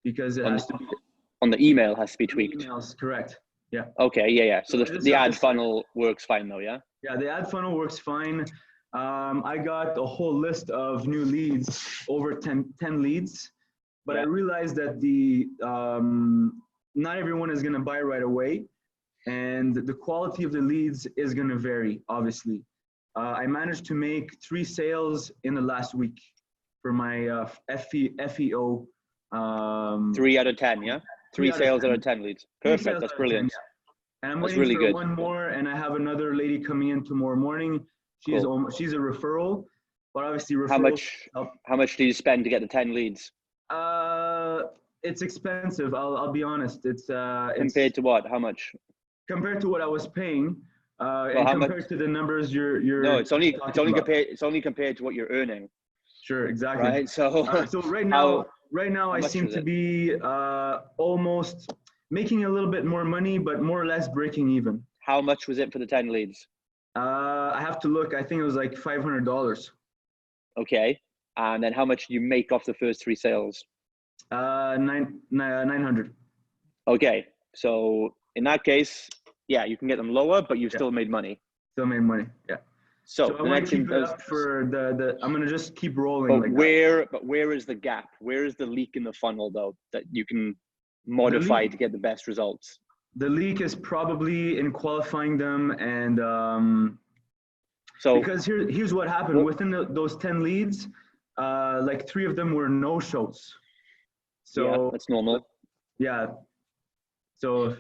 because it has to be on the email has to be tweaked. emails, correct. Yeah. Okay, yeah. So the ad funnel works fine though, yeah? Yeah, the ad funnel works fine. I got a whole list of new leads, over 10 leads, but I realized that not everyone is going to buy right away, and the quality of the leads is going to vary, obviously. I managed to make 3 sales in the last week for my FEO. 3 out of 10, yeah? 3 sales out of 10 leads. Perfect, that's brilliant. 10, yeah. And I'm That's waiting really for good. one more, and I have another lady coming in tomorrow morning. She's a referral, but obviously referrals. How much do you spend to get the 10 leads? It's expensive. I'll be honest. It's compared to what? How much? Compared to what I was paying, and compared much? To the numbers you're. No, it's only compared to what you're earning. Sure, exactly. Right. So so right now I seem to be almost making a little bit more money, but more or less breaking even. How much was it for the 10 leads? I have to look. I think it was like $500. Okay. And then how much do you make off the first 3 sales? 900. Okay. So in that case, yeah, you can get them lower, but you've still made money. Still made money. Yeah. So I want to keep it up for I'm going to just keep rolling. But where is the gap? Where is the leak in the funnel though, that you can modify to get the best results? The leak is probably in qualifying them, and because here's what happened. Within those 10 leads, like 3 of them were no-shows. So yeah, that's normal. Yeah. So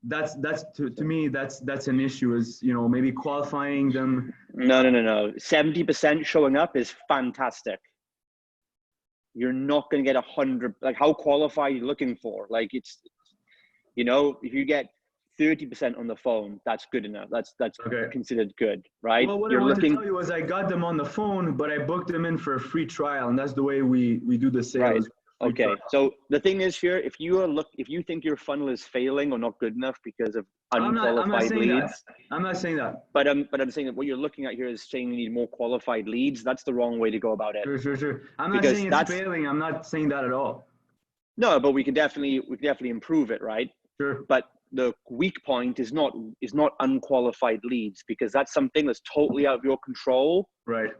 that's to me that's an issue, is maybe qualifying them. No. 70% showing up is fantastic. You're not going to get 100. Like, how qualified are you looking for? Like, it's if you get 30% on the phone, that's good enough. That's okay. Considered good, right? Well, what I wanted to tell you was I got them on the phone, but I booked them in for a free trial, and that's the way we do the sales. Right. Okay. So the thing is here, if you think your funnel is failing or not good enough because of unqualified leads, I'm not saying that. But I'm saying that what you're looking at here is saying you need more qualified leads. That's the wrong way to go about it. Sure. I'm not saying it's failing. I'm not saying that at all. No, but we can definitely improve it, right? Sure. But the weak point is not unqualified leads, because that's something that's totally out of your control. Right.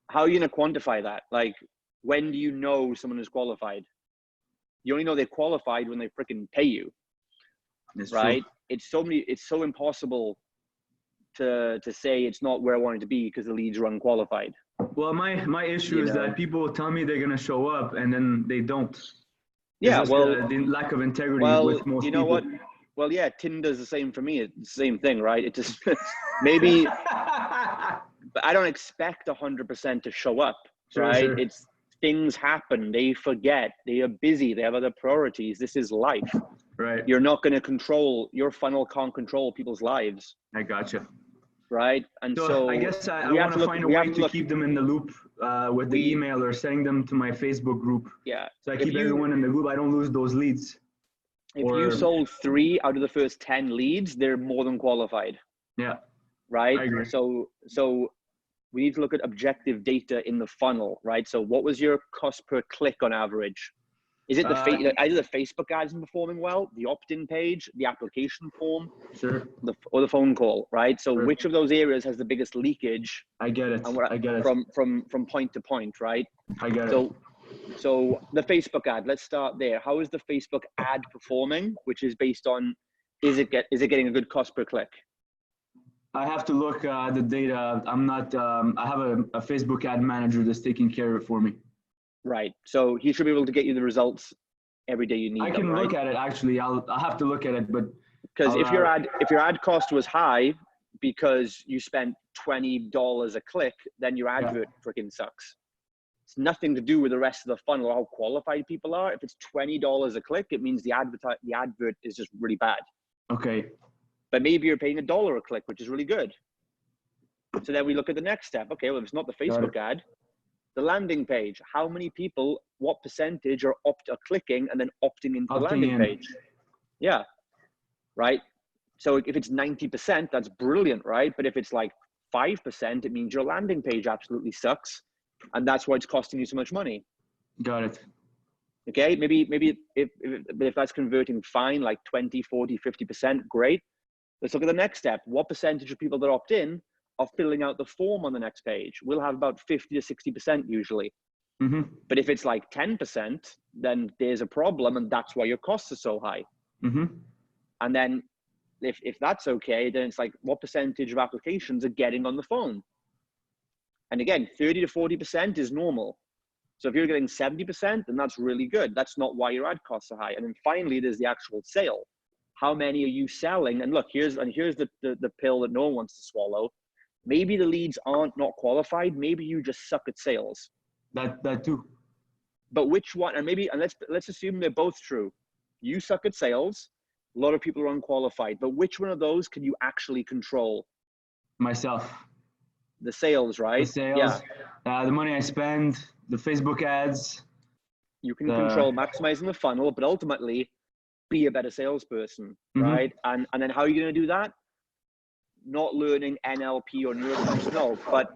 How are you going to quantify that? Like, when do you know someone is qualified? You only know they're qualified when they freaking pay you. That's right? True. It's so impossible to say it's not where I want it to be because the leads are unqualified. Well, my issue is that people will tell me they're going to show up and then they don't. Yeah, the lack of integrity with most people. What? Well, yeah, Tinder's the same for me. It's the same thing, right? It just maybe, but I don't expect 100% to show up, right? Sure. It's things happen. They forget. They are busy. They have other priorities. This is life. Right. You're not going to control, your funnel can't control people's lives. I gotcha. Right. And so I guess I want to find a way to keep them in the loop with the email, or sending them to my Facebook group. Yeah. So I keep everyone in the group. I don't lose those leads. If you sold 3 out of the first 10 leads, they're more than qualified. Yeah. Right. I agree. So we need to look at objective data in the funnel, right? So what was your cost per click on average? Is it either the Facebook ads performing well, the opt-in page, the application form, sure, or the phone call, right? So which of those areas has the biggest leakage? I get it. I get it. From point to point, right? I get it. So the Facebook ad, let's start there. How is the Facebook ad performing? Which is based on, is it getting a good cost per click? I have to look at the data. I'm not. I have a Facebook ad manager that's taking care of it for me. Right. So he should be able to get you the results every day you need. I can look at it actually. I'll have to look at it, but because if your ad cost was high because you spent $20 a click, then your advert freaking sucks. It's nothing to do with the rest of the funnel or how qualified people are. If it's $20 a click, it means the advert is just really bad. Okay. But maybe you're paying $1 a click, which is really good. So then we look at the next step. Okay, well, if it's not the Facebook ad, the landing page, how many people, what percentage are clicking and then opting into the landing page? Yeah, right? So if it's 90%, that's brilliant, right? But if it's like 5%, it means your landing page absolutely sucks. And that's why it's costing you so much money. Got it. Okay, maybe if that's converting fine, like 20, 40, 50%, great. Let's look at the next step. What percentage of people that opt in are filling out the form on the next page? We'll have about 50 to 60% usually. Mm-hmm. But if it's like 10%, then there's a problem, and that's why your costs are so high. Mm-hmm. And then if that's okay, then it's like, what percentage of applications are getting on the phone? And again, 30 to 40% is normal. So if you're getting 70%, then that's really good. That's not why your ad costs are high. And then finally, there's the actual sale. How many are you selling? And look, here's the pill that no one wants to swallow. Maybe the leads aren't not qualified. Maybe you just suck at sales. That too. But which one? And let's assume they're both true. You suck at sales. A lot of people are unqualified. But which one of those can you actually control? Myself. The sales, right? The sales. Yeah. The money I spend. The Facebook ads. You can control maximizing the funnel, but ultimately be a better salesperson, right? And then how are you going to do that? Not learning NLP or neuroscience, no, but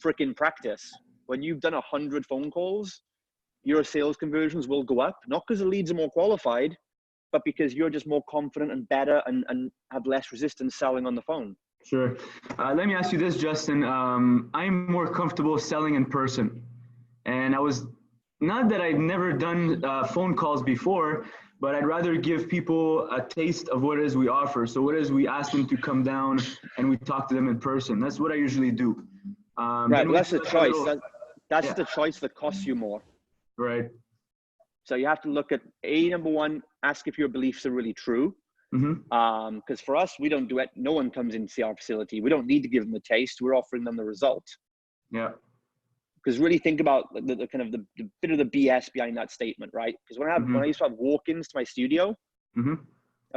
freaking practice. When you've done 100 phone calls, your sales conversions will go up, not because the leads are more qualified, but because you're just more confident and better and have less resistance selling on the phone. Sure. Let me ask you this, Justin. I'm more comfortable selling in person. And not that I've never done phone calls before, but I'd rather give people a taste of what it is we offer. So what it is we ask them to come down and we talk to them in person. That's what I usually do. Right, well, that's the choice. That's the choice that costs you more. Right. So you have to look at number one, ask if your beliefs are really true. Because for us, we don't do it. No one comes in to see our facility. We don't need to give them the taste. We're offering them the result. Yeah. Because really think about the kind of the bit of the BS behind that statement, right? Because when I used to have walk-ins to my studio, I'd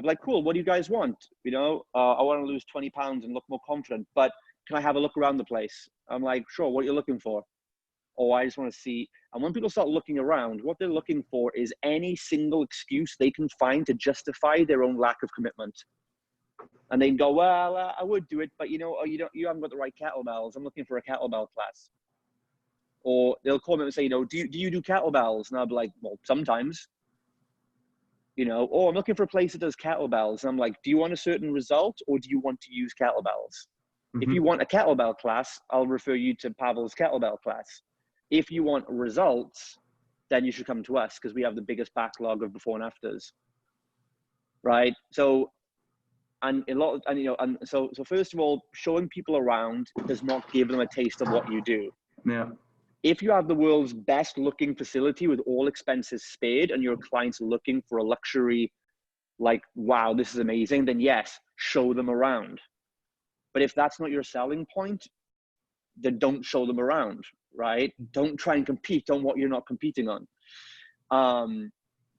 be like, cool, what do you guys want? You know, I want to lose 20 pounds and look more confident, but can I have a look around the place? I'm like, sure, what are you looking for? Oh, I just want to see. And when people start looking around, what they're looking for is any single excuse they can find to justify their own lack of commitment. And they go, well, I would do it, but you haven't got the right kettlebells. I'm looking for a kettlebell class. Or they'll call me and say, do you do kettlebells? And I'll be like, well, sometimes. Oh, I'm looking for a place that does kettlebells. And I'm like, do you want a certain result or do you want to use kettlebells? If you want a kettlebell class, I'll refer you to Pavel's kettlebell class. If you want results, then you should come to us because we have the biggest backlog of before and afters. Right? So, so first of all, showing people around does not give them a taste of what you do. Yeah. If you have the world's best looking facility with all expenses spared and your clients looking for a luxury, like, wow, this is amazing, then yes, show them around. But if that's not your selling point, then don't show them around, right? Don't try and compete on what you're not competing on.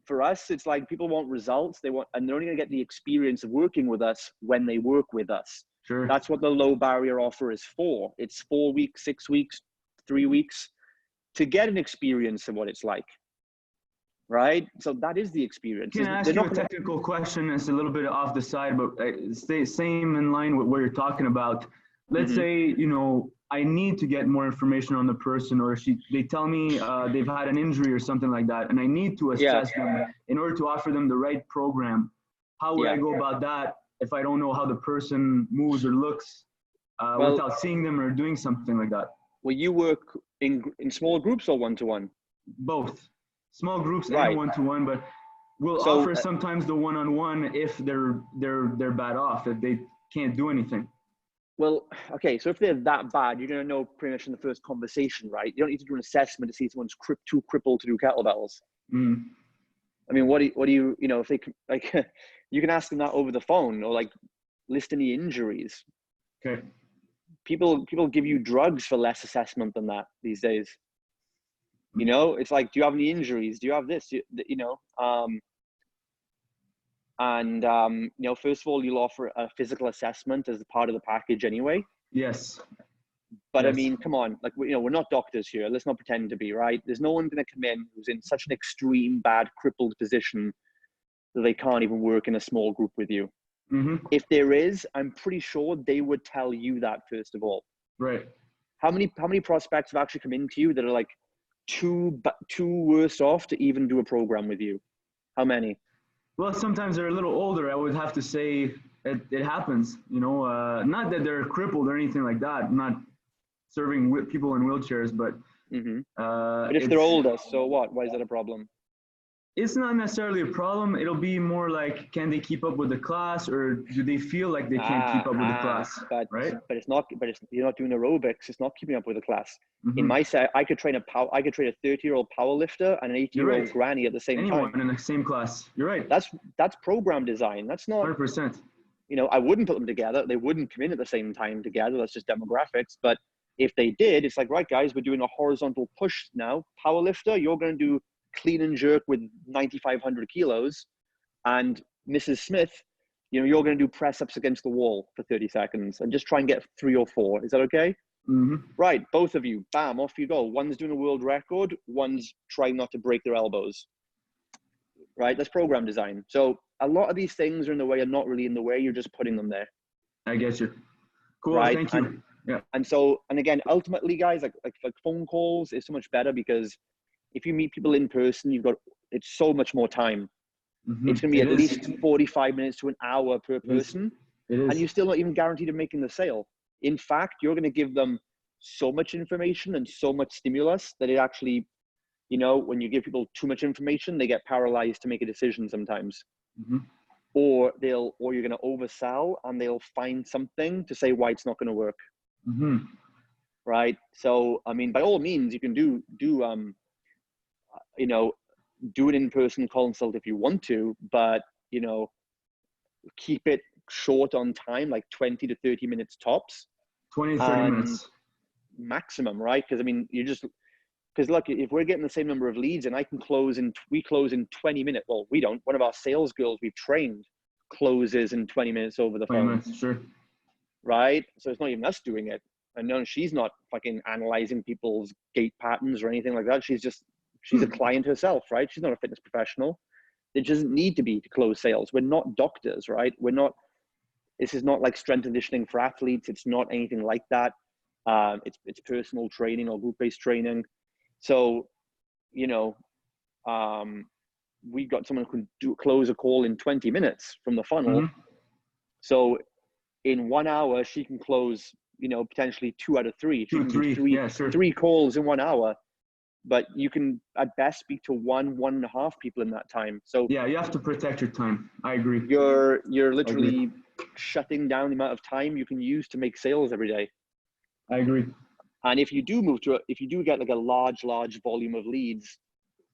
For us, it's like people want results. And they're only gonna get the experience of working with us when they work with us. Sure. That's what the low barrier offer is for. It's 4 weeks, 6 weeks, 3 weeks to get an experience of what it's like. Right? So that is the experience. Can I ask you a technical question? It's a little bit off the side, but same in line with what you're talking about. Let's say, I need to get more information on the person, or they tell me they've had an injury or something like that, and I need to assess them in order to offer them the right program. How would I go about that if I don't know how the person moves or looks without seeing them or doing something like that? Well, you work in small groups or one-to-one? Both. Small groups and one-to-one, but we'll offer sometimes the one-on-one if they're bad off, if they can't do anything. Well, okay, so if they're that bad, you're going to know pretty much in the first conversation, right? You don't need to do an assessment to see if someone's too crippled to do kettlebells. I mean, what do you, if they, like, you can ask them that over the phone or like list any injuries. Okay. People give you drugs for less assessment than that these days. It's like, do you have any injuries? Do you have this? First of all, you'll offer a physical assessment as part of the package anyway. Yes. But yes. I mean, come on, like, we're not doctors here. Let's not pretend to be, right? There's no one going to come in who's in such an extreme, bad, crippled position that they can't even work in a small group with you. If there is, I'm pretty sure they would tell you that first of all. Right. How many prospects have actually come into you that are like, too worse off to even do a program with you? How many? Well, sometimes they're a little older. I would have to say it happens. You know, not that they're crippled or anything like that. I'm not serving people in wheelchairs, but But if they're older, so what? Why is that a problem? It's not necessarily a problem. It'll be more like, can they keep up with the class, or do they feel like they can't keep up with the class? But right? But it's not. But you're not doing aerobics. It's not keeping up with the class. In my set, I could train a 30-year-old power lifter and an 80-year-old granny at the same time. Anyone in the same class. You're right. That's program design. That's not 100%. You know, I wouldn't put them together. They wouldn't come in at the same time together. That's just demographics. But if they did, it's like, right, guys, we're doing a horizontal push now. Power lifter, you're going to do clean and jerk with 9,500 kilos. And Mrs. Smith, you know, you're going to do press ups against the wall for 30 seconds and just try and get 3 or 4. Is that okay? Right. Both of you, bam, off you go. One's doing a world record. One's trying not to break their elbows. Right. That's program design. So a lot of these things are in the way, are not really in the way. You're just putting them there. I get you. Cool. Right? Thank you. And again, ultimately, guys, like phone calls is so much better, because if you meet people in person, it's so much more time. It's going to be at least 45 minutes to an hour per person. And you're still not even guaranteed of making the sale. In fact, you're going to give them so much information and so much stimulus that it actually, you know, when you give people too much information, they get paralyzed to make a decision sometimes. Or you're going to oversell and they'll find something to say why it's not going to work. Right. So, I mean, by all means, you can do an in-person consult if you want to, but, you know, keep it short on time, like 20 to 30 minutes tops. 20 to 30 minutes. Maximum, right? Because, I mean, because look, if we're getting the same number of leads and we close in 20 minutes, well, we don't. One of our sales girls we've trained closes in 20 minutes over the phone. 20 minutes, sure. Right? So it's not even us doing it. And no, she's not fucking analyzing people's gait patterns or anything like that. She's a client herself, right? She's not a fitness professional. It doesn't need to be to close sales. We're not doctors, right? This is not like strength and conditioning for athletes. It's not anything like that. It's personal training or group-based training. So, you know, we got someone who can close a call in 20 minutes from the funnel. So in 1 hour, she can close, you know, potentially 2 out of 3. She can do 3 calls in 1 hour, but you can at best speak to 1.5 people in that time. So yeah, you have to protect your time. I agree. You're literally shutting down the amount of time you can use to make sales every day. I agree. And if you do get like a large volume of leads,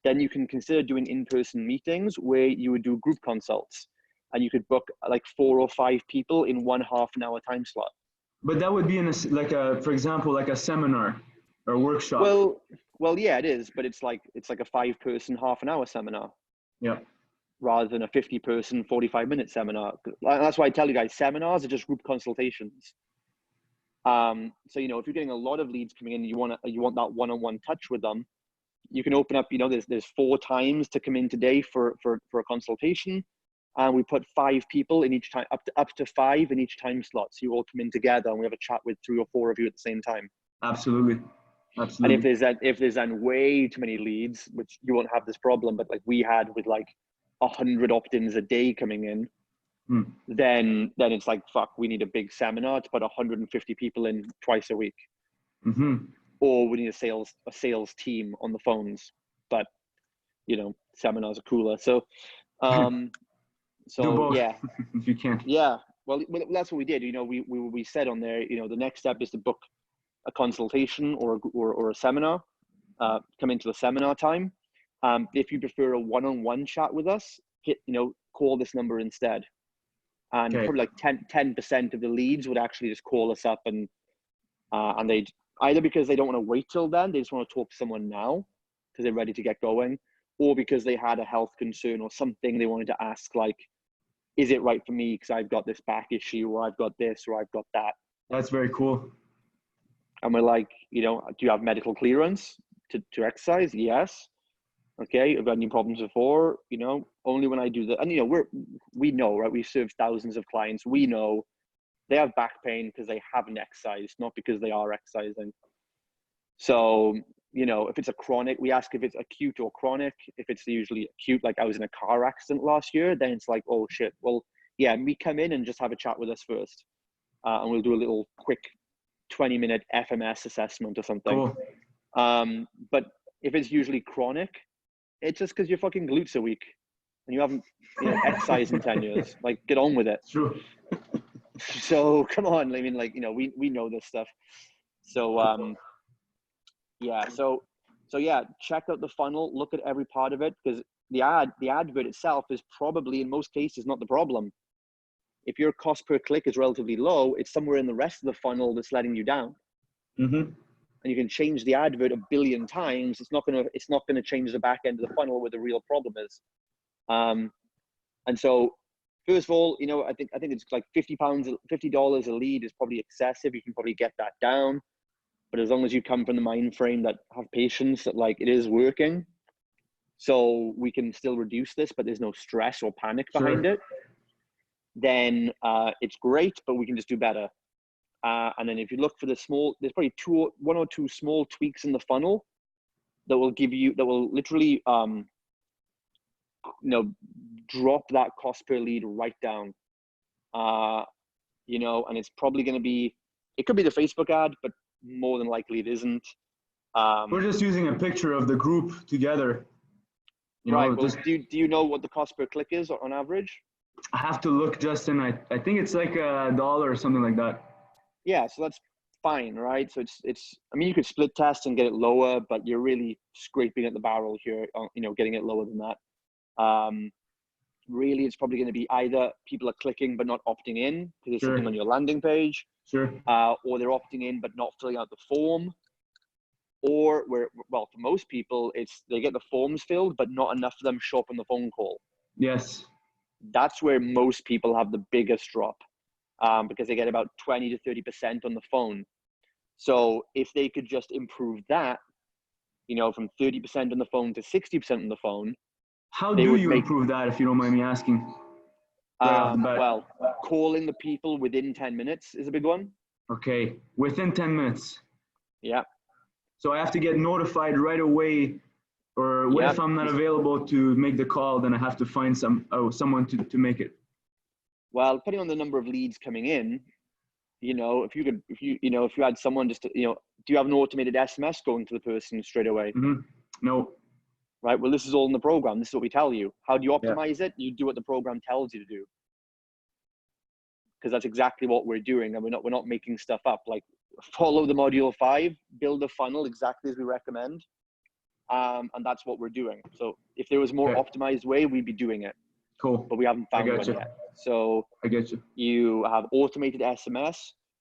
then you can consider doing in-person meetings where you would do group consults, and you could book like 4 or 5 people in 1.5 an hour time slot. But that would be for example, like a seminar or workshop. Well, yeah, it is, but it's like a 5-person half-an-hour seminar. Yeah. Rather than a 50-person 45-minute seminar. That's why I tell you guys, seminars are just group consultations. So, you know, if you're getting a lot of leads coming in, you want that one-on-one touch with them, you can open up, you know, there's 4 times to come in today for a consultation. And we put 5 people in each time, up to 5 in each time slot. So you all come in together and we have a chat with 3 or 4 of you at the same time. Absolutely. And if there's then way too many leads, which you won't have this problem, but like we had with like 100 opt-ins a day coming in, then it's like, fuck, we need a big seminar to put 150 people in twice a week. Or we need a sales team on the phones. But, you know, seminars are cooler. So, yeah. If you can. Yeah. Well, that's what we did. You know, we said on there, you know, the next step is to book a consultation or a seminar, come into the seminar time. If you prefer a one-on-one chat with us, call this number instead. And probably like 10% of the leads would actually just call us up and they'd either because they don't want to wait till then, they just want to talk to someone now because they're ready to get going, or because they had a health concern or something they wanted to ask, like, is it right for me because I've got this back issue, or I've got this, or I've got that. That's very cool. And we're like, you know, do you have medical clearance to exercise? Yes. Okay. I've had any problems before, you know, only when I do that. And, you know, we know, right? We serve thousands of clients. We know they have back pain because they haven't exercised, not because they are exercising. So, you know, if it's a chronic, we ask if it's acute or chronic. If it's usually acute, like I was in a car accident last year, then it's like, oh shit. Well, yeah, we come in and just have a chat with us first. And we'll do a little quick 20-minute FMS assessment or something. Cool. But if it's usually chronic, it's just because your fucking glutes are weak and you haven't, you know, exercised in 10 years. Like, get on with it. True. So come on. I mean, like, you know, we know this stuff. So, yeah. So yeah, check out the funnel, look at every part of it, because the advert itself is probably in most cases not the problem. If your cost per click is relatively low, it's somewhere in the rest of the funnel that's letting you down. Mm-hmm. And you can change the advert 1 billion times. It's not gonna change the back end of the funnel where the real problem is. And so, first of all, you know, I think it's like $50 a lead is probably excessive. You can probably get that down, but as long as you come from the mind frame that have patience, that like it is working, so we can still reduce this, but there's no stress or panic behind it, then it's great, but we can just do better. And then if you look for the small, there's probably one or two small tweaks in the funnel that will literally, you know, drop that cost per lead right down. You know, and it's probably going to be, it could be the Facebook ad, but more than likely it isn't. We're just using a picture of the group together. Right. Well, do you know what the cost per click is on average? I have to look, Justin. I think it's like $1 or something like that. Yeah, so that's fine, right? So it's. I mean, you could split test and get it lower, but you're really scraping at the barrel here. You know, getting it lower than that. Really, it's probably going to be either people are clicking but not opting in because there's something on your landing page, or they're opting in but not filling out the form, or well, for most people, it's they get the forms filled but not enough of them show up on the phone call. Yes. That's where most people have the biggest drop, because they get about 20 to 30% on the phone. So if they could just improve that, you know, from 30% on the phone to 60% on the phone. How do you improve that, if you don't mind me asking? Well, calling the people within 10 minutes is a big one. Okay, within 10 minutes. Yeah. So I have to get notified right away, or what if I'm not available to make the call? Then I have to find someone to make it. Well, depending on the number of leads coming in, you know, if you had someone just to, you know, do you have an automated SMS going to the person straight away? Mm-hmm. No. Right. Well, this is all in the program. This is what we tell you. How do you optimize it? You do what the program tells you to do. Because that's exactly what we're doing, and we're not making stuff up. Like, follow the module 5, build a funnel exactly as we recommend, and that's what we're doing. So if there was a more optimized way, we'd be doing it. Cool. But we haven't found one yet. So I get you. You have automated SMS.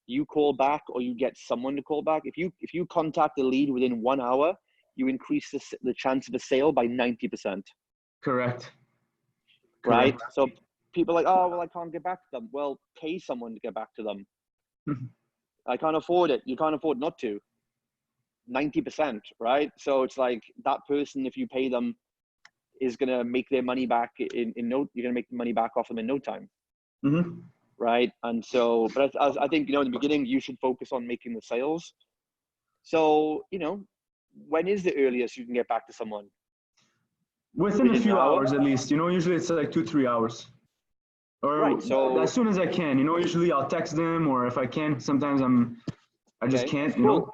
You call back, or you get someone to call back. If you contact the lead within 1 hour, you increase the chance of a sale by 90%. Correct. Right. So people are like, oh, well, I can't get back to them. Well, pay someone to get back to them. I can't afford it. You can't afford not to. 90%, right? So it's like that person, if you pay them, is going to make their money back you're going to make the money back off them in no time. Mm-hmm. Right. And so, but I think, you know, in the beginning, you should focus on making the sales. So, you know, when is the earliest you can get back to someone? Within a few hours, at least. You know, usually it's like 2-3 hours. Or so as soon as I can. You know, usually I'll text them, or if I can, sometimes I just can't. You know.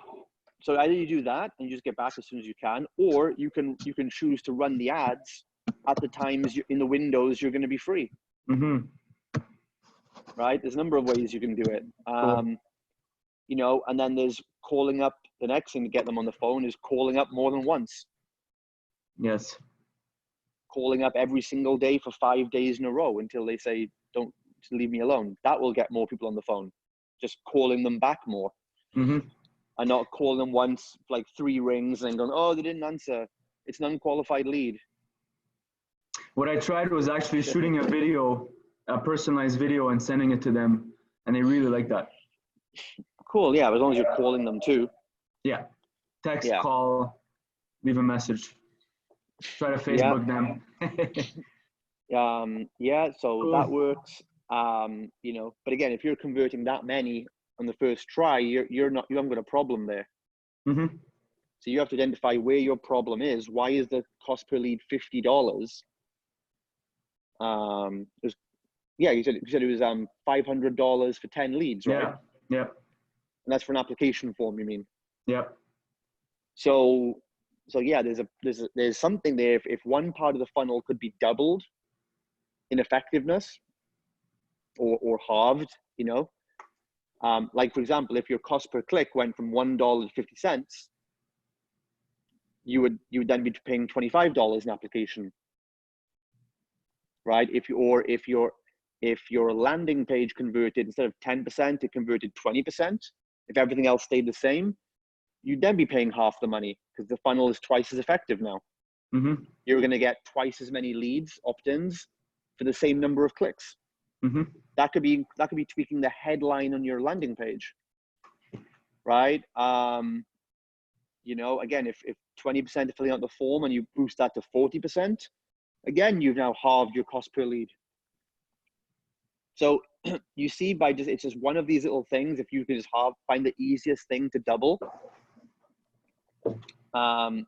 So either you do that and you just get back as soon as you can, or you can choose to run the ads at the times in the windows you're going to be free. Mm-hmm. Right. There's a number of ways you can do it. You know, and then there's calling up. The next thing to get them on the phone is calling up more than once. Yes. Calling up every single day for 5 days in a row until they say, don't leave me alone. That will get more people on the phone. Just calling them back more. Mm-hmm. And not calling them once, like 3 rings and going, oh, they didn't answer. It's an unqualified lead. What I tried was actually shooting a personalized video and sending it to them. And they really like that. Cool. Yeah. As long as you're calling them too. Yeah. Text, call, leave a message. Try to Facebook them. So cool. That works. You know, but again, if you're converting that many on the first try, you haven't got a problem there. Mm-hmm. So you have to identify where your problem is. Why is the cost per lead $50? You said it was $500 for 10 leads, right? Yeah. And that's for an application form, you mean? Yeah. So yeah, there's something there. If one part of the funnel could be doubled in effectiveness or halved, you know, like for example, if your cost per click went from $1.50, you would then be paying $25 an application, right? If your landing page converted, instead of 10%, it converted 20%. If everything else stayed the same, you'd then be paying half the money because the funnel is twice as effective now. Mm-hmm. You're going to get twice as many leads, opt-ins, for the same number of clicks. Mm-hmm. That could be tweaking the headline on your landing page, right? You know, again, if 20% are filling out the form and you boost that to 40%, again, you've now halved your cost per lead. So you see, it's just one of these little things. If you can just find the easiest thing to double,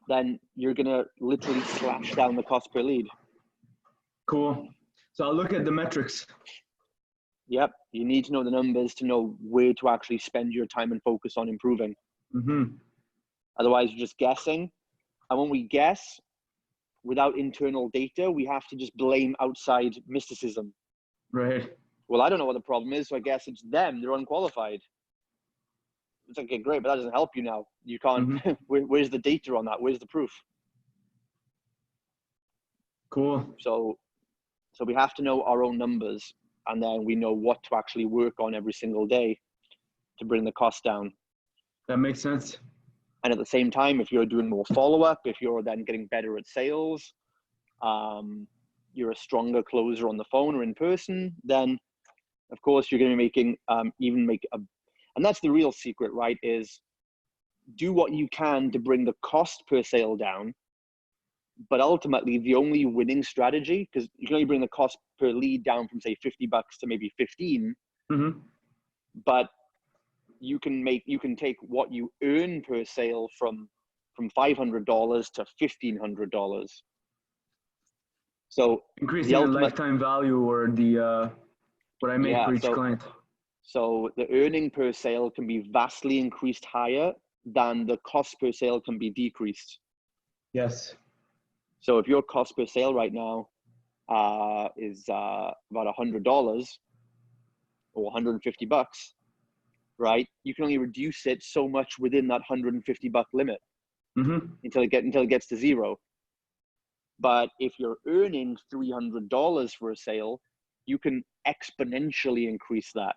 then you're gonna literally slash down the cost per lead. Cool. So I'll look at the metrics. Yep, you need to know the numbers to know where to actually spend your time and focus on improving. Mm-hmm. Otherwise, you're just guessing. And when we guess without internal data, we have to just blame outside mysticism. Right. Well, I don't know what the problem is, so I guess it's them. They're unqualified. It's like, okay, great, but that doesn't help you now. You can't. Mm-hmm. Where's the data on that? Where's the proof? Cool. So we have to know our own numbers, and then we know what to actually work on every single day to bring the cost down. That makes sense. And at the same time, if you're doing more follow-up, if you're then getting better at sales, you're a stronger closer on the phone or in person, then of course you're going to be making and that's the real secret, right? Is do what you can to bring the cost per sale down, but ultimately the only winning strategy, because you can only bring the cost per lead down from say $50 to maybe 15, mm-hmm. but you can take what you earn per sale from $500 to $1,500. So increasing the lifetime value, or the what I make for each client. So the earning per sale can be vastly increased higher than the cost per sale can be decreased. Yes. So if your cost per sale right now is about $100 or $150, right? You can only reduce it so much within that $150 limit, mm-hmm. until it gets to zero. But if you're earning $300 for a sale, you can exponentially increase that.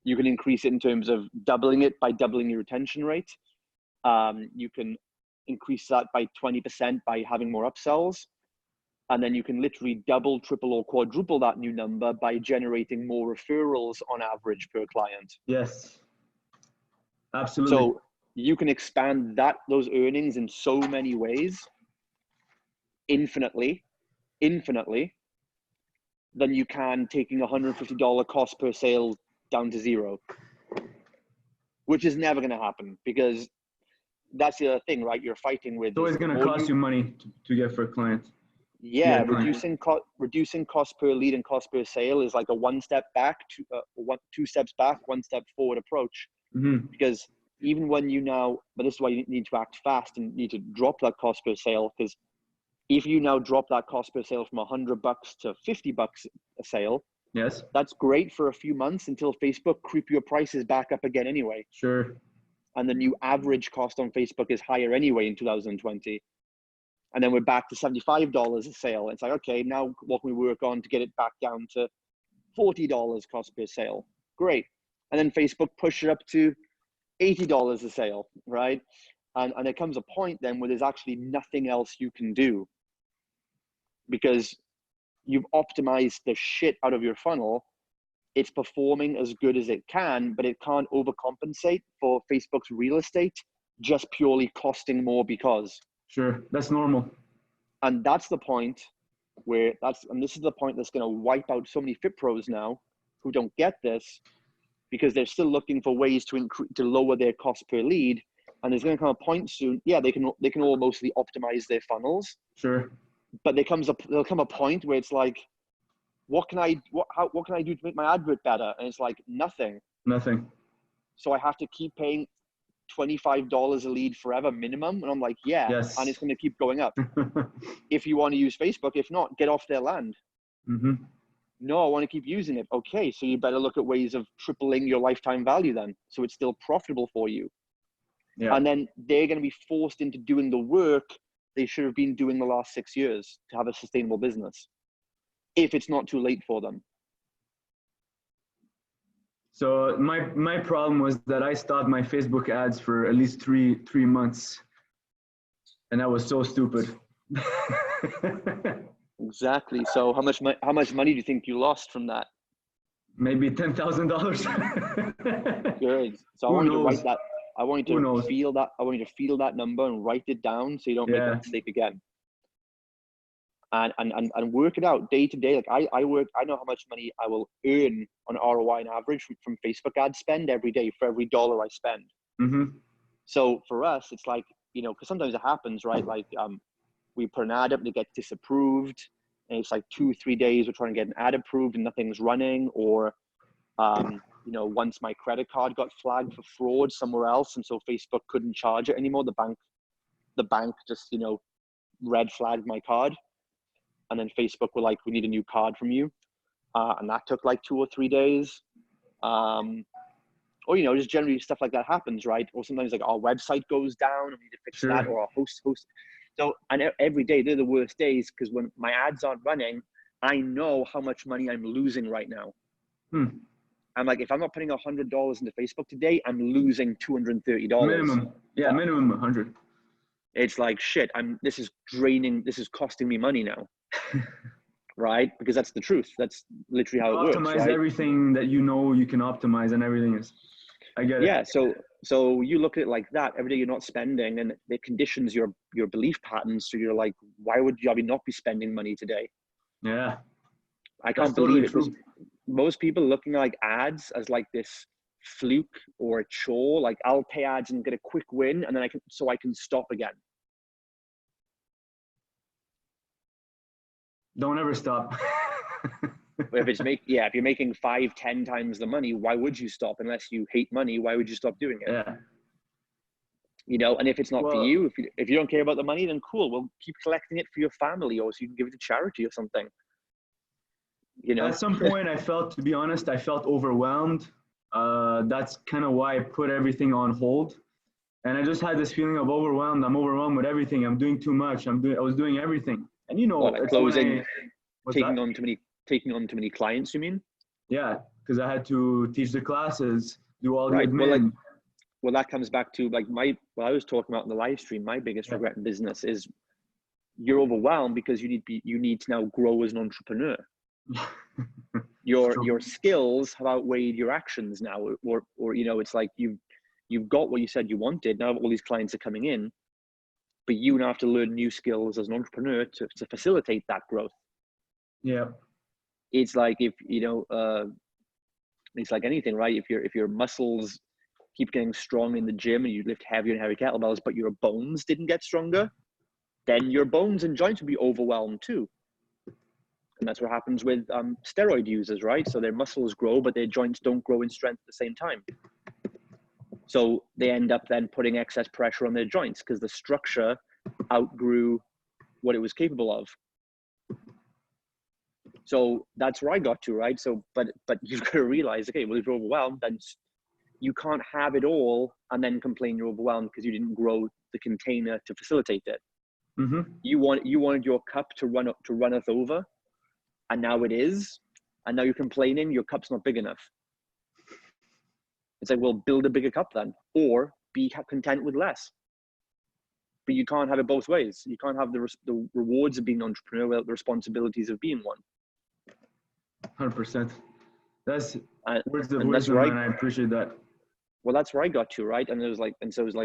You can increase it in terms of doubling it by doubling your retention rate. You can increase that by 20% by having more upsells. And then you can literally double, triple, or quadruple that new number by generating more referrals on average per client. Yes, absolutely. So you can expand those earnings in so many ways, infinitely, than you can taking $150 cost per sale down to zero, which is never going to happen, because that's the other thing, right? You're fighting with. It's always going to cost you money to get for a client. Yeah, reducing cost per lead and cost per sale is like a one step back, two steps back, one step forward approach. Mm-hmm. Because even when but this is why you need to act fast and need to drop that cost per sale. Because if you now drop that cost per sale from $100 to $50 a sale, yes, that's great for a few months until Facebook creep your prices back up again anyway. Sure. And the new average cost on Facebook is higher anyway in 2020. And then we're back to $75 a sale. It's like, okay, now what can we work on to get it back down to $40 cost per sale? Great. And then Facebook push it up to $80 a sale, right? And there comes a point then where there's actually nothing else you can do, because you've optimized the shit out of your funnel. It's performing as good as it can, but it can't overcompensate for Facebook's real estate just purely costing more because. Sure, that's normal. And that's the point where this is the point that's going to wipe out so many Fit Pros now who don't get this, because they're still looking for ways to lower their cost per lead, And there's going to come a point soon. Yeah, they can all mostly optimize their funnels. Sure. But there'll come a point where it's like, what can I do to make my advert better? And it's like nothing. Nothing. So I have to keep paying $25 a lead forever minimum. And I'm like, yeah, Yes. and it's going to keep going up. If you want to use Facebook, if not, get off their land. Mm-hmm. No, I want to keep using it. Okay, so you better look at ways of tripling your lifetime value then, so it's still profitable for you. Yeah. And then they're going to be forced into doing the work they should have been doing the last 6 years to have a sustainable business, if it's not too late for them. So my problem was that I stopped my Facebook ads for at least three months, and that was so stupid. Exactly. So how much money do you think you lost from that? Maybe $10,000. Good. So I want you to write that. I want you to feel that. I want you to feel that number and write it down so you don't make that mistake again. And work it out day to day. Like I know how much money I will earn on ROI on average from Facebook ad spend every day for every dollar I spend. Mm-hmm. So for us, it's like, because sometimes it happens, right? Like we put an ad up, they get disapproved, and it's like 2-3 days we're trying to get an ad approved and nothing's running, or once my credit card got flagged for fraud somewhere else, and so Facebook couldn't charge it anymore. The bank just red flagged my card, and then Facebook were like, we need a new card from you, and that took like 2 or 3 days. Or just generally stuff like that happens, right? Or sometimes like our website goes down and we need to fix that, or our host. So, and every day they're the worst days, because when my ads aren't running, I know how much money I'm losing right now. I'm like, if I'm not putting $100 into Facebook today, I'm losing $230 minimum. Yeah, minimum 100. It's like, shit, this is costing me money now. Right? Because that's the truth. That's literally how it works. Optimize right? everything that you can optimize, and everything is. I get it. Yeah. So you look at it like that. Every day you're not spending, and it conditions your belief patterns. So you're like, why would you not be spending money today? Yeah. I can't believe it. Most people looking at like ads as like this fluke or a chore. Like, I'll pay ads and get a quick win, and then I can stop again. Don't ever stop. If you're making 5-10 times the money, why would you stop? Unless you hate money, why would you stop doing it? Yeah. And if it's not for you, if you don't care about the money, then cool. We'll keep collecting it for your family, or so you can give it to charity or something. At some point, to be honest, I felt overwhelmed. That's kind of why I put everything on hold. And I just had this feeling of overwhelmed. I'm overwhelmed with everything. I'm doing too much. I was doing everything. And like closing, taking on too many clients, you mean? Yeah, because I had to teach the classes, do all the admin. Well, that comes back to like what I was talking about in the live stream. My biggest regret in business is you're overwhelmed because you need to now grow as an entrepreneur. Your skills have outweighed your actions now, or it's like you've got what you said you wanted. Now all these clients are coming in, but you now have to learn new skills as an entrepreneur to facilitate that growth. Yeah. It's like it's like anything, right? If your muscles keep getting strong in the gym and you lift heavier and heavier kettlebells, but your bones didn't get stronger, then your bones and joints will be overwhelmed too. And that's what happens with steroid users, right? So their muscles grow, but their joints don't grow in strength at the same time. So they end up then putting excess pressure on their joints because the structure outgrew what it was capable of. So that's where I got to, right? So, but you've got to realize, okay, well, if you're overwhelmed, then you can't have it all and then complain you're overwhelmed because you didn't grow the container to facilitate it. Mm-hmm. You wanted your cup to runneth over, and now it is, and now you're complaining your cup's not big enough. It's like, well, build a bigger cup then, or be content with less. But you can't have it both ways. You can't have the rewards of being an entrepreneur without the responsibilities of being one. 100%. That's words of wisdom, and I appreciate that. Well, that's where I got to, right? And it was like,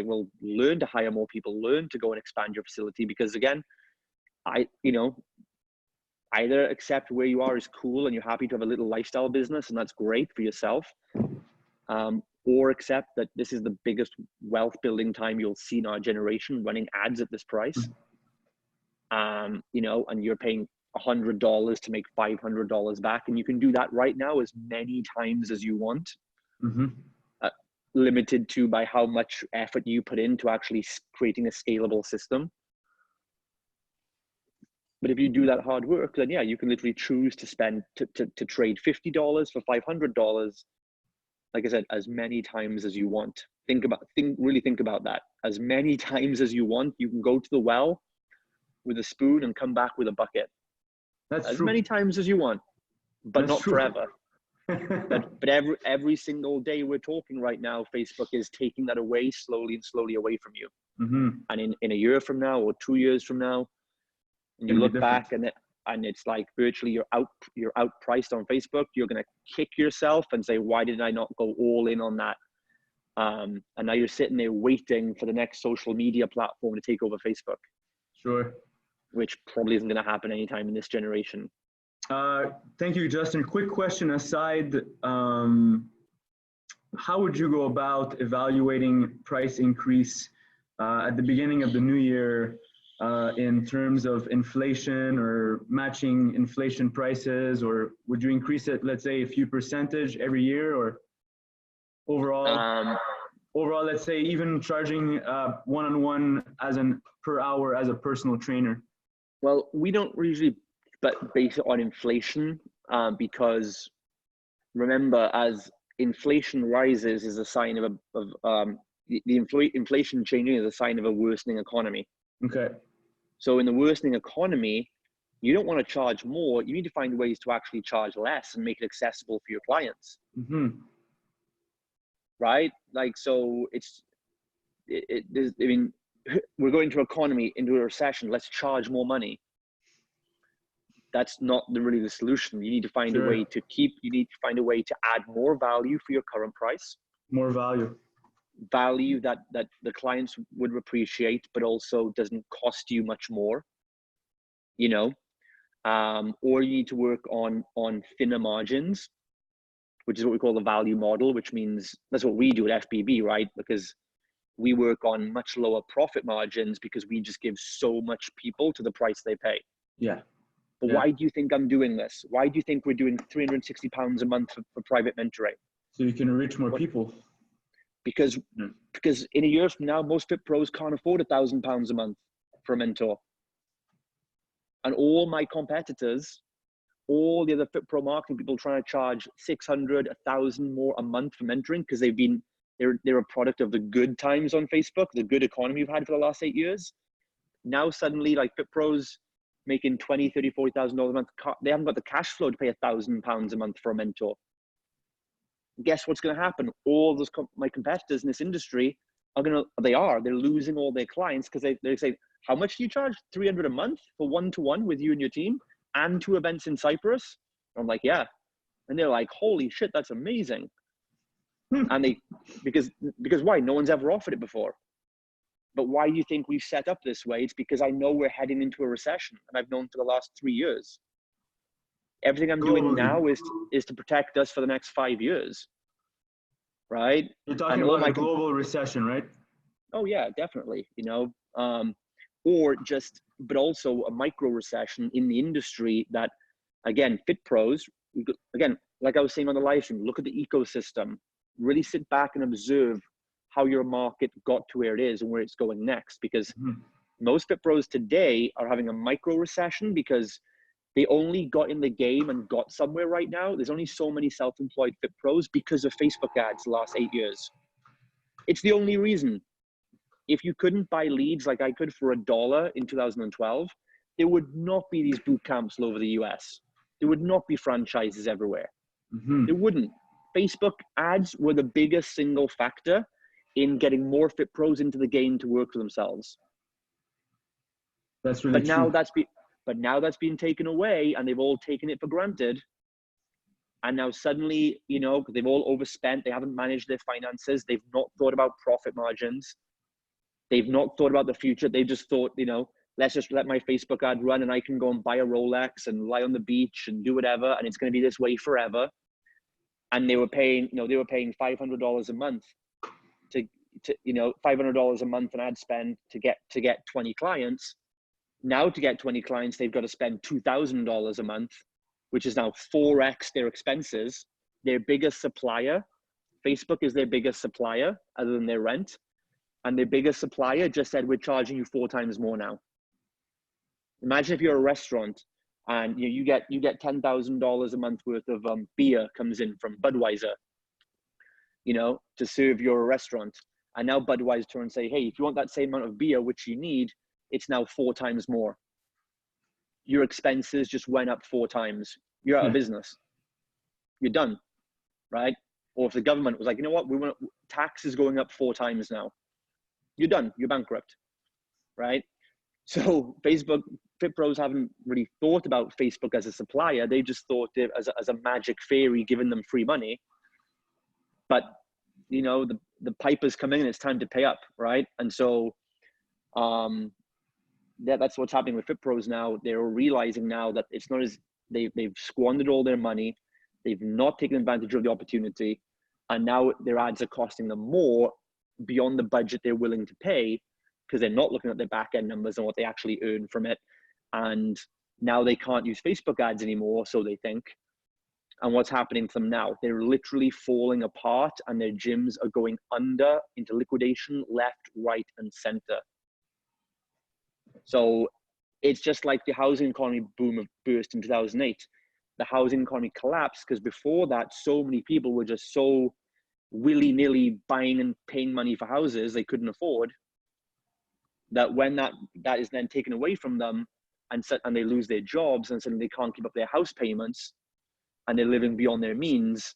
well, learn to hire more people, learn to go and expand your facility, because again, either accept where you are is cool and you're happy to have a little lifestyle business, and that's great for yourself. or accept that this is the biggest wealth building time you'll see in our generation, running ads at this price. You know, and you're paying $100 to make $500 back, and you can do that right now as many times as you want. Limited to by how much effort you put into actually creating a scalable system. But if you do that hard work, then yeah, you can literally choose to spend to trade $50 for $500. Like I said, as many times as you want. Really think about that. As many times as you want, you can go to the well with a spoon and come back with a bucket. That's as true. many times as you want, but That's not true. forever. but every single day we're talking right now, Facebook is taking that away slowly away from you. And in a year from now or 2 years from now, and you look back and it's like virtually you're outpriced on Facebook, you're gonna kick yourself and say, why did I not go all in on that? And now you're sitting there waiting for the next social media platform to take over Facebook. Sure. Which probably isn't gonna happen anytime in this generation. Thank you, Justin. Quick question aside, how would you go about evaluating price increase at the beginning of the new year in terms of inflation or matching inflation prices, or would you increase it, let's say, a few percentage every year, or overall, let's say even charging one-on-one per hour as a personal trainer? Well, we don't usually base it on inflation because remember, as inflation rises is a sign of inflation changing is a sign of a worsening economy. Okay. So in the worsening economy, you don't want to charge more. You need to find ways to actually charge less and make it accessible for your clients. Right? Like, so I mean, we're going into into a recession. Let's charge more money. That's not really the solution. You need to find a way to you need to find a way to add more value for your current price. More value that the clients would appreciate, but also doesn't cost you much more, you know. Or you need to work on thinner margins, which is what we call the value model, which means that's what we do at FBB, right? Because we work on much lower profit margins because we just give so much people to the price they pay. Yeah. But why do you think I'm doing this? Why do you think we're doing £360 a month for private mentoring? So you can reach more people. Because in a year from now, most fit pros can't afford £1,000 a month for a mentor. And all my competitors, all the other fit pro marketing people trying to charge 600, 1,000 more a month for mentoring because they're a product of the good times on Facebook, the good economy we've had for the last 8 years. Now suddenly, like fit pros making $20,000, $30,000, $40,000 a month, they haven't got the cash flow to pay £1,000 a month for a mentor. Guess what's going to happen? All those my competitors in this industry they're losing all their clients because they say, how much do you charge? $300 a month for one-to-one with you and your team and 2 events in Cyprus? I'm like, yeah. And they're like, holy shit, that's amazing. And because why? No one's ever offered it before. But why do you think we've set up this way? It's because I know we're heading into a recession, and I've known for the last 3 years. Everything I'm doing now is to protect us for the next 5 years, right? You're talking about a global recession, right? Oh yeah, definitely. You know, but also a micro-recession in the industry that, again, fit pros, again, like I was saying on the live stream, look at the ecosystem, really sit back and observe how your market got to where it is and where it's going next. Because most fit pros today are having a micro-recession because they only got in the game and got somewhere right now. There's only so many self-employed fit pros because of Facebook ads the last 8 years. It's the only reason. If you couldn't buy leads like I could for $1 in 2012, there would not be these boot camps all over the US. There would not be franchises everywhere. There wouldn't. Facebook ads were the biggest single factor in getting more fit pros into the game to work for themselves. That's really true. But now that's been taken away, and they've all taken it for granted. And now suddenly, you know, they've all overspent. They haven't managed their finances. They've not thought about profit margins. They've not thought about the future. They just thought, you know, let's just let my Facebook ad run and I can go and buy a Rolex and lie on the beach and do whatever. And it's going to be this way forever. and they were paying, they were paying $500 a month to $500 a month in ad spend to get 20 clients. Now to get 20 clients, they've got to spend $2,000 a month, which is now 4x their expenses. Their biggest supplier, Facebook is their biggest supplier other than their rent. And their biggest supplier just said, we're charging you 4 times more now. Imagine if you're a restaurant and you get $10,000 a month worth of beer comes in from Budweiser, to serve your restaurant. And now Budweiser turn and say, hey, if you want that same amount of beer, which you need, it's now 4 times more. Your expenses just went up 4 times. You're out of business. You're done, right? Or if the government was like, you know what, we want tax is going up 4 times now. You're done. You're bankrupt, right? So Facebook, FitPros haven't really thought about Facebook as a supplier. They just thought it as a magic fairy giving them free money. But, the piper's coming and it's time to pay up, right? And so that's what's happening with FitPros now. They're realizing now that it's not as they've squandered all their money. They've not taken advantage of the opportunity. And now their ads are costing them more beyond the budget they're willing to pay, because they're not looking at their back end numbers and what they actually earn from it. And now they can't use Facebook ads anymore, so they think. And what's happening to them now? They're literally falling apart and their gyms are going under into liquidation, left, right, and center. So it's just like the housing economy boom burst in 2008. The housing economy collapsed because before that, so many people were just so willy-nilly buying and paying money for houses they couldn't afford, that when that is then taken away from them and they lose their jobs and suddenly they can't keep up their house payments and they're living beyond their means,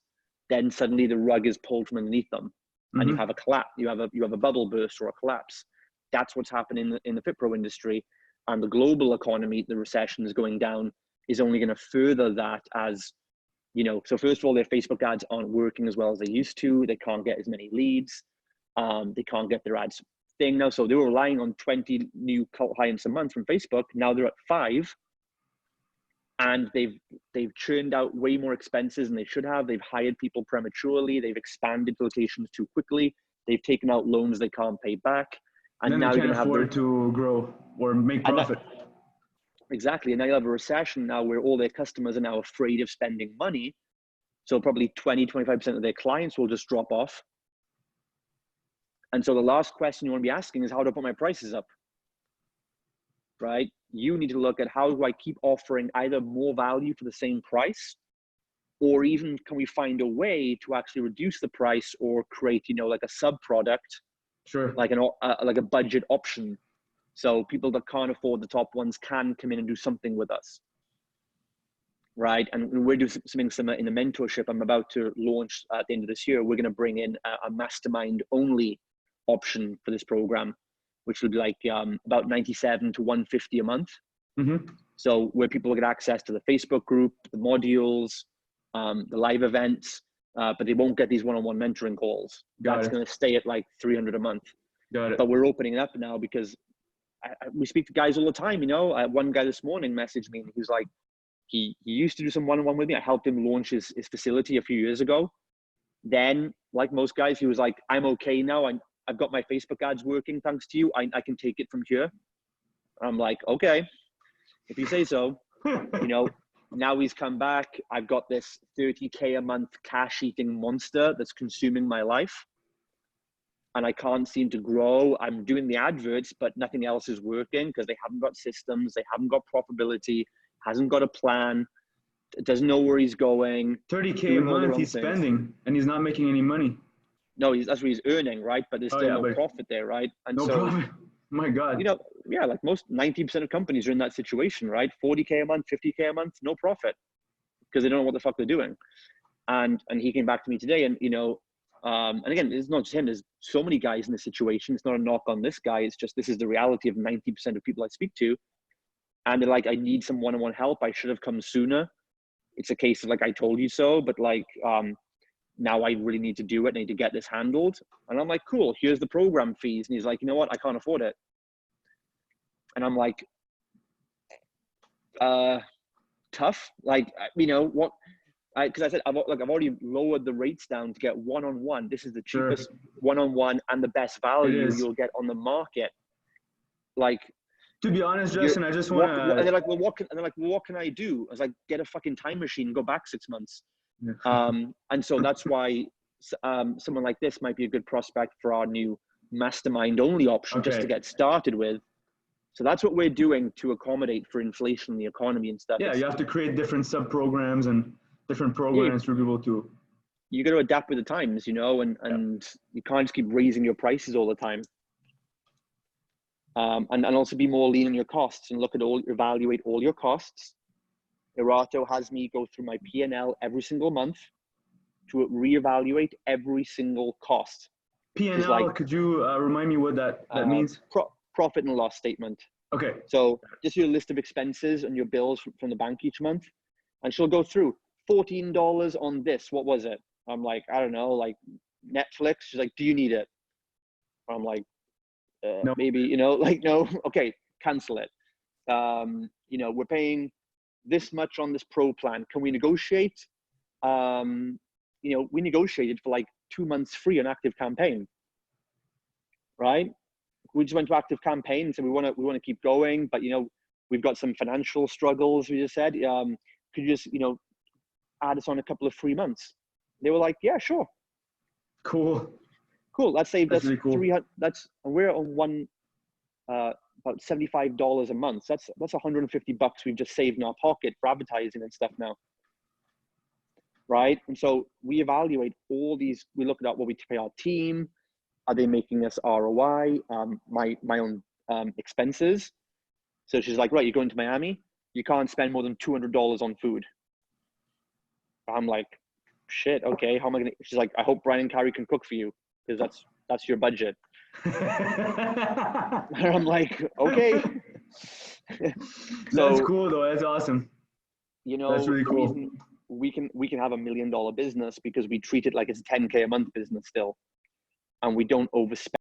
then suddenly the rug is pulled from underneath them. And you have a collapse, you have a bubble burst or a collapse. That's what's happening in the FitPro industry. And the global economy, the recession is going down, is only going to further that as, so first of all, their Facebook ads aren't working as well as they used to. They can't get as many leads. They can't get their ads thing now. So they were relying on 20 new clients a month from Facebook. Now they're at 5. And they've churned out way more expenses than they should have. They've hired people prematurely. They've expanded locations too quickly. They've taken out loans they can't pay back. And now they can't afford to grow or make profit. Exactly. And now you have a recession now where all their customers are now afraid of spending money. So probably 20-25% of their clients will just drop off. And so the last question you want to be asking is, how do I put my prices up? Right? You need to look at, how do I keep offering either more value for the same price, or even can we find a way to actually reduce the price or create, like a sub product, sure, like a budget option. So people that can't afford the top ones can come in and do something with us. Right. And we're doing something similar in the mentorship I'm about to launch at the end of this year. We're going to bring in a mastermind only option for this program, which will be like about $97 to $150 a month. So where people will get access to the Facebook group, the modules, the live events, but they won't get these one-on-one mentoring calls. That's going to stay at like $300 a month. Got it. But we're opening it up now because we speak to guys all the time. One guy this morning messaged me and he was like, he used to do some one-on-one with me. I helped him launch his facility a few years ago. Then, like most guys, he was like, I'm okay now. I've got my Facebook ads working thanks to you. I can take it from here. I'm like, okay, if you say so. Now he's come back. I've got this $30K a month cash eating monster that's consuming my life. And I can't seem to grow. I'm doing the adverts, but nothing else is working because they haven't got systems. They haven't got profitability, hasn't got a plan, doesn't know where he's going. $30K a month he's spending and he's not making any money. No, that's what he's earning, right? But there's still no profit there, right? And no profit. My God. Like most 90% of companies are in that situation, right? 40K a month, 50K a month, no profit because they don't know what the fuck they're doing. And he came back to me today and, and again, it's not just him. There's so many guys in this situation. It's not a knock on this guy. It's just, this is the reality of 90% of people I speak to. And they're like, I need some one-on-one help. I should have come sooner. It's a case of like, I told you so, but like, now I really need to do it. I need to get this handled. And I'm like, cool, here's the program fees. And he's like, you know what? I can't afford it. And I'm like, tough. Like, what? because I said I've already lowered the rates down to get one-on-one. This is the Sure. cheapest one-on-one and the best value is. you'll get on the market. Like, To be honest, Justin, I just want and to. they're like, well, what can I do? I was like, get a fucking time machine and go back 6 months. And so that's why someone like this might be a good prospect for our new mastermind only option, just to get started with. So that's what we're doing to accommodate for inflation in the economy and stuff. Yeah, you have to create different sub-programs and different programs for people to. You got to adapt with the times, you know, and you can't just keep raising your prices all the time. And also be more lean on your costs and evaluate all your costs. Erato has me go through my P&L every single month to reevaluate every single cost. P&L, like, could you remind me what that means? Profit and loss statement. Okay. So just your list of expenses and your bills from the bank each month. And she'll go through $14 on this. What was it? I'm like, I don't know, like Netflix. She's like, do you need it? I'm like, no. Maybe, you know, like, no, okay, cancel it. You know, we're paying this much on this pro plan. Can we negotiate? You know, we negotiated for like 2 months free on active campaign, right? We just went to active campaign and said, we want to keep going, but, you know, we've got some financial struggles. We just said, could you just, you know, add us on a couple of free months? They were like, yeah, sure. Cool. Let's say that's really cool. 300. We're on about $75 a month. That's $150 we've just saved in our pocket for advertising and stuff now, right? And so we evaluate all these. We look at what we pay our team. Are they making us ROI? My own expenses. So she's like, right, you're going to Miami. You can't spend more than $200 on food. I'm like, shit. Okay, how am I gonna? She's like, I hope Brian and Carrie can cook for you, because that's your budget. And I'm like, okay. So, that's cool though. That's awesome. You know, that's really cool. We can have $1 million business because we treat it like it's a 10K a month business still, and we don't overspend.